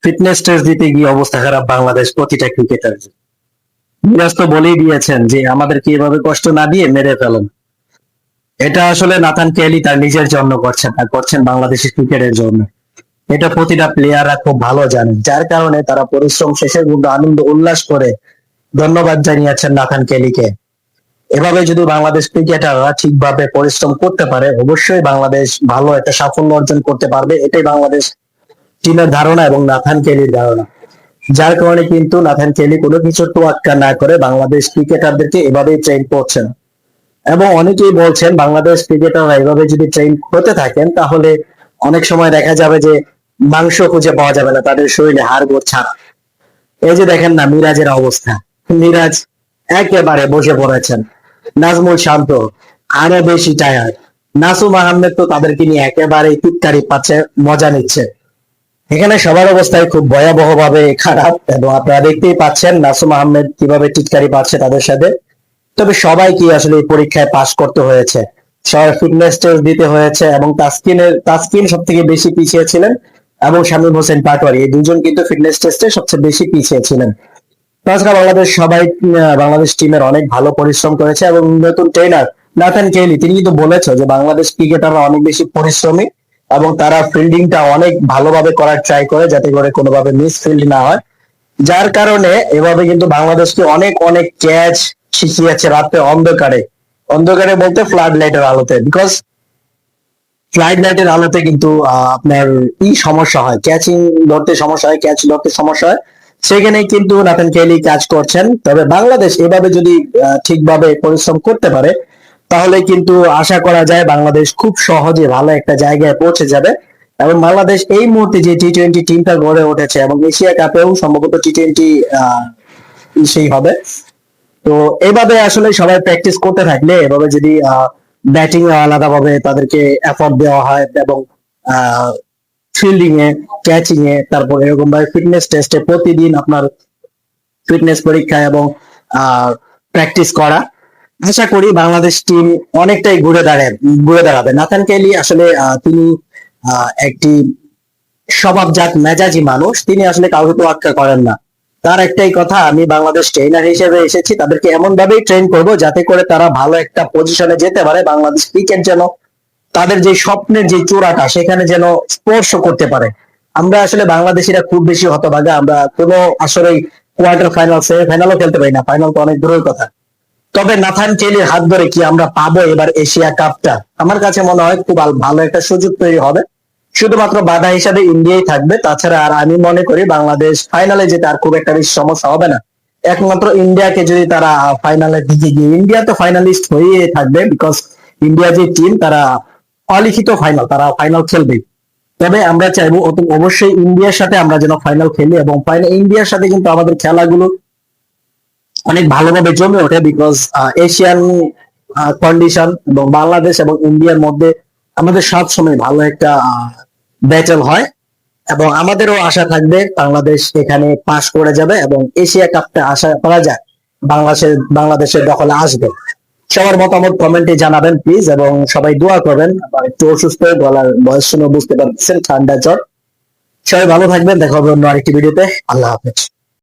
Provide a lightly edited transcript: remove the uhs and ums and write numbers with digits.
Fitness test দিতে গিয়ে অবস্থা খারাপ বাংলাদেশ প্রতিটা ক্রিকেটার। মিরাজ তো বলেই দিয়েছেন যে আমাদেরকে এভাবে কষ্ট না দিয়ে মেরে ফেলেন। এটা আসলে নাথান কেলি তার নিজের জন্য করছেন না, করছেন বাংলাদেশের ক্রিকেটের জন্য। এটা প্রতিটা প্লেয়াররা খুব ভালো জানেন, যার কারণে তারা পরিশ্রম শেষে কিন্তু আনন্দ উল্লাস করে ধন্যবাদ জানিয়েছেন নাথান কেলিকে। এভাবে যদি বাংলাদেশ ক্রিকেটাররা ঠিকভাবে পরিশ্রম করতে পারে, অবশ্যই বাংলাদেশ ভালো একটা সাফল্য অর্জন করতে পারবে। এটাই বাংলাদেশ টিমের ধারণা এবং নাথান কেলির ধারণা। যার কারণে কিন্তু নাথান কেলি কোনো কিছু তোয়াক্কা না করে বাংলাদেশ ক্রিকেটারদেরকে এভাবেই ট্রেন করছেন। এবং অনেকেই বলছেন বাংলাদেশ ক্রিকেটাররা এভাবে যদি ট্রেন হতে থাকেন, তাহলে অনেক সময় দেখা যাবে যে মাংস খুঁজে পাওয়া যাবে না, তাদের শরীরে হাড় গোড় ছাড়া। এই যে দেখেন না মিরাজের অবস্থা, মিরাজ একেবারে বসে পড়েছেন। নাজমুল শান্ত আরো বেশি টায়ার্ড। নাসুম আহমেদ তো তাদেরকে নিয়ে একেবারে টিটকারি পাচ্ছে, মজা নিচ্ছে। এখানে সবার অবস্থায় খুব ভয়াবহ ভাবে খারাপ, এবং আপনারা দেখতেই পাচ্ছেন নাসুম আহমেদ কিভাবে টিটকারি পাচ্ছে তাদের সাথে। তবে সবাইকে আসলে এই পরীক্ষায় পাশ করতে হয়েছে, সবার ফিটনেস টেস্ট দিতে হয়েছে, এবং তাসকিন সব থেকে বেশি পিছিয়ে ছিলেন, এবং শামীম হোসেন পাটোয়ারি, এই দুজন কিন্তু ফিটনেস টেস্টে সবচেয়ে বেশি পিছিয়ে ছিলেন। তাছাড়া বাংলাদেশ টিমের অনেক ভালো পরিশ্রম করেছে, এবং নতুন ট্রেনার নাথান কেলি তিনি কিন্তু বলেছে যে বাংলাদেশ ক্রিকেটাররা অনেক বেশি পরিশ্রমী, এবং তারা ফিল্ডিংটা অনেক ভালোভাবে করার ট্রাই করে যাতে করে কোনোভাবে মিস ফিল্ড না হয়। যার কারণে এভাবে কিন্তু বাংলাদেশকে অনেক অনেক ক্যাচ শিখিয়েছে রাতে অন্ধকারে। অন্ধকারে বলতে ফ্লাড লাইটের আলোতে, বিকজ ফ্লাড লাইটের আলোতে কিন্তু আপনার সমস্যা হয়, ক্যাচিং ধরতে সমস্যা হয়, ক্যাচ ধরতে সমস্যা হয়। সেখানে কিন্তু নাথান কেলি কাজ করছেন। তবে বাংলাদেশ এভাবে যদি ঠিকভাবে পরিশ্রম করতে পারে, তাহলে কিন্তু আশা করা যায় বাংলাদেশ খুব সহজে ভালো একটা জায়গায় পৌঁছে যাবে। এবং বাংলাদেশ এই মুহূর্তে যে টি-20 টিমটা গড়ে উঠেছে, এবং এশিয়া কাপেও সম্ভবত টি-20 সেই হবে। তো এইভাবে আসলে সবাই প্র্যাকটিস করতে থাকলে, এভাবে যদি ব্যাটিং এ আলাদাভাবে তাদেরকে এফোর্ট দেওয়া হয়, এবং ফিল্ডিং এ, ক্যাচিং এ, তারপর এরকম ভাবে ফিটনেস টেস্টে প্রতিদিন আপনার ফিটনেস পরীক্ষা এবং প্র্যাকটিস করা, আশা করি বাংলাদেশ টিম অনেকটাই ঘুরে দাঁড়াবে। নাথান কেলি আসলে তিনি একটি স্বভাবজাত মেজাজি মানুষ, তিনি আসলে কাউকে তোয়াক্কা করেন না। তার একটাই কথা, আমি বাংলাদেশ ট্রেনার হিসেবে এসেছি, তাদেরকে এমন ভাবেই ট্রেন করব যাতে করে তারা ভালো একটা পজিশনে যেতে পারে, বাংলাদেশ ক্রিকেট যেন তাদের যে স্বপ্নের যে চূড়াটা সেখানে যেন স্পর্শ করতে পারে। আমরা আসলে বাংলাদেশিরা খুব বেশি হতভাগা, আমরা কোনো আসলে কোয়ার্টার ফাইনাল, সেমিফাইনালও খেলতে পারি না, ফাইনাল তো অনেক দূরের কথা। তবে নাথান কেলির হাত ধরে কি আমরা পাবো এবার এশিয়া কাপটা? আমার কাছে মনে হয় খুব ভালো একটা সুযোগ তৈরি হবে। শুধুমাত্র বাধা হিসাবে ইন্ডিয়াই থাকবে, তাছাড়া আর আমি মনে করি বাংলাদেশ ফাইনালে যেতে আর খুব একটা বেশি সমস্যা হবে না। একমাত্র ইন্ডিয়াকে যদি তারা ফাইনালের দিকে গিয়ে, ইন্ডিয়া তো ফাইনালিস্ট হয়ে থাকবে, বিকজ ইন্ডিয়া যে টিম তারা অলিখিত ফাইনাল, তারা ফাইনাল খেলবে। তবে আমরা চাইবো অবশ্যই ইন্ডিয়ার সাথে আমরা যেন ফাইনাল খেলি, এবং ইন্ডিয়ার সাথে কিন্তু আমাদের খেলাগুলো অনেক ভালোভাবে জমে ওঠে, বিকজ এশিয়ান কন্ডিশন এবং বাংলাদেশ এবং ইন্ডিয়ার মধ্যে আমাদের সবসময় ভালো একটা ব্যাটেল হয়। এবং আমাদেরও আশা থাকবে বাংলাদেশ এখানে পাস করে যাবে, এবং এশিয়া কাপটা আশা করা যায় বাংলাদেশের দখলে আসবে। সবার মতামত কমেন্টে জানাবেন প্লিজ, এবং সবাই দোয়া করবেন। একটু অসুস্থ, গলার বয়স শুনে বুঝতে পারছেন, ঠান্ডা জ্বর। সবাই ভালো থাকবেন, দেখা হবে অন্য আরেকটি ভিডিওতে। আল্লাহ হাফেজ।